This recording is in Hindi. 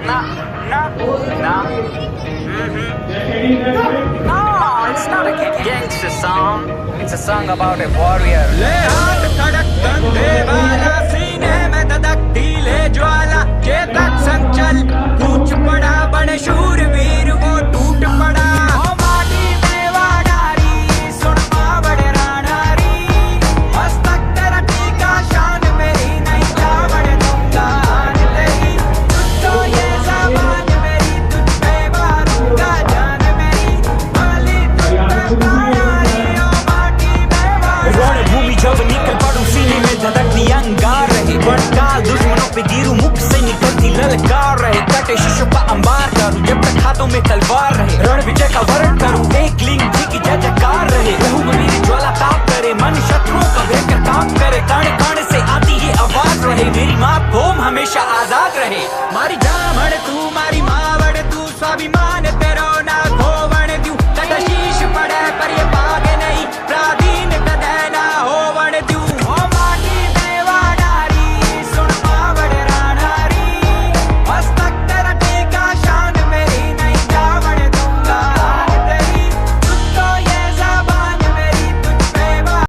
Nah, nah, nah. No, it's not a gangster song. It's a song about a warrior. ले हाथ धड़कन दे वाला सीने में धधकती ले ज्वाला चेतक संचल कूच पड़ा बड़े शूरवीर वो टूट पड़ा ओ माटी में वाडारी सुन पावड़े रानारी मस्तक तेरा टीका शान मेरी नहीं चावड़ दूंगा आन तेरी तुझको ये ज़बान मेरी तुझ पे मारूंगा जान मेरी वाली तुझ पे पायारी ओ माटी में रण भूमि जब निकल पड़ूं सीने में धधकती अंगार रहे बड़काल दुश्मनों पे गिरूं मुख से निकलती ललकार रहे कटे शीशों का अंबार करूं जब तक हाथों में तलवार रहे रण विजय का वर्ण करूं एक लिंग जी की जय जयकार रहे लहू में मेरी ज्वाला ताप करे मन शत्रुओं का भयंकर काम करे कण कण से आती ये आवाज रहे मेरी माँ भूम हमेशा आजाद रहे मारी